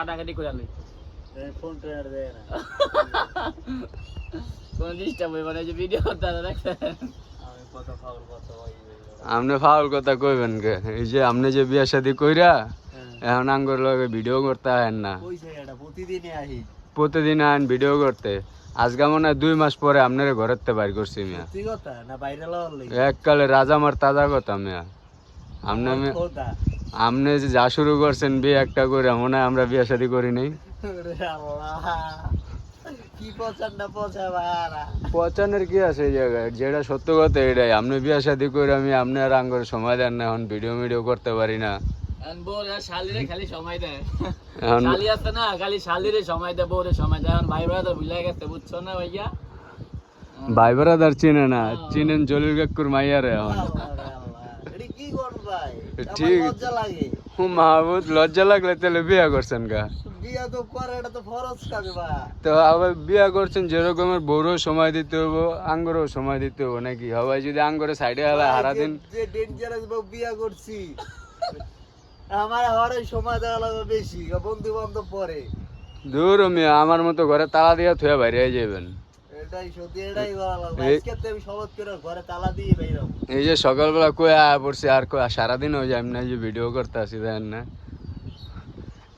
কাটাকাটি করে আলি phone tone দেয় না কোন ডিস্টার্ব হইব না যে ভিডিও করতে দেখছেন আমি কত ফাউল কথা বলি আপনি ফাউল কথা কইবেন কে এই যে আপনি যে বিয়া শাদী কইরা এখন আঙ্গুর লগে ভিডিও করতে আহেন না কইছে এটা প্রতিদিনই আহি প্রতিদিন আহেন ভিডিও করতে আজকে মনে হয় 2 মাস পরে আপনার ঘরেতে বাইর করছি মিয়া সত্যি কথা না বাইরে লওয়ার লাগি এককালে রাজা মার তাজা কথা মিয়া আপনি কথা আপনি যে যা শুরু করছেন বিয়ে একটা করে মনে হয় আমরা বিয়া শাদী করি নাই ওরে আল্লাহ কি পছন্দ পছা বারা পচানের কি আছে এই জায়গায় যেটা সত্য কথা এটাই আপনি বিয়া শাদী করে আমি আপনার আঙ্গুর সময় দেন না এখন ভিডিও করতে পারি না বউরা শালিরে খালি সময় দেয় এখন শালি আছে না খালি শালিরে সময় দেয় বউরে সময় দেয় এখন ভাই ব্রাদার ভুলে গেছে বুঝছো না ভাইয়া ভাই ব্রাদার চিনে না চিনেন জলিল কাকুর মাইয়ারে এখন এটা কি করব ভাই ঠিক। আমার লজ্জা লাগে মাহবুব লজ্জা লাগলে তাহলে বিয়া করছেন গা বিয়া তো করে এটা তো ফরজ কাজে ভাই তো আবার বিয়া করছেন যেরকমের বউরও সময় দিতে হবো আঙ্গুরও সময় দিতে হবো নাকি সবাই যদি আঙ্গুরে সাইডে হলে হারা দিন যে ডেঞ্জারাস বউ বিয়া করছি আমার হরে সময় দেওয়া লাগবে বেশি বন্ধু বান্ধব পরে দূর মিয়া আমার মতো ঘরে তালা দিয়া থুয়া বাইরে যাবেন এটাই সত্যি এটাই করা লাগবে এই- আজকে তো আমি সহজ করে ঘরে তালা দিয়ে বাইরাম এই যে সকালবেলা কই আয়া পড়ছি আর কই সারাদিন হয়ে যায় না যে ভিডিও করতে আসি দেন না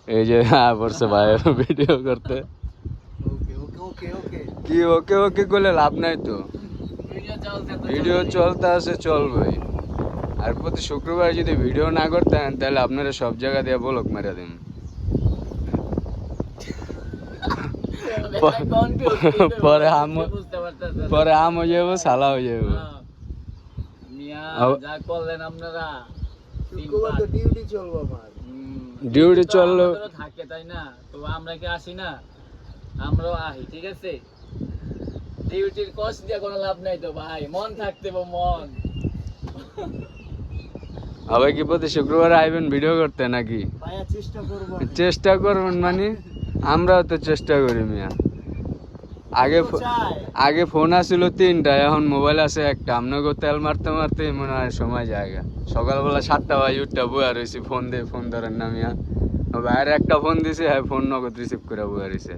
এই যে আয়া পড়ছে ভাই ভিডিও করতে ওকে ওকে ওকে ওকে কি ওকে ওকে করলে লাভ নাই তো ভিডিও চলছে তো ভিডিও চলতে আছে চলবেই আর প্রতি শুক্রবার যদি ভিডিও না করতেন তাহলে আপনারা সব জায়গা দিয়ে বলক মেরে দিন পরে পরে আম হয়ে যাবো সালা হয়ে যাবো মিয়া আব- যা করলেন আপনারা শুক্রবার তো ডিউটি চলবো আমার ডিউটি চললো আমাদেরও থাকে তাই না তো আমরা কি আসি না আমরাও আহি ঠিক আছে ডিউটির কষ্ট দিয়ে কোনো লাভ নাই তো ভাই মন থাকতে হবে, মন আবার কি প্রতি শুক্রবার আইবেন ভিডিও করতে নাকি ভাইয়া চেষ্টা করবো চেষ্টা করবেন মানে আমরাও তো চেষ্টা করি মিয়া আগে চাই আগে ফোন আসছিল 3টা এখন মোবাইল আছে একটা আপনাকে তেল মারতে মারতে মনে হয় সময় জায়গা সকালবেলা 7টা বাজে উঠটা বয়া রয়েছি ফোন দিয়ে ফোন ধরেন না মিয়া বাইরে একটা ফোন দিছে হ্যাঁ ফোন নগদ রিসিভ করে বয়া রয়েছে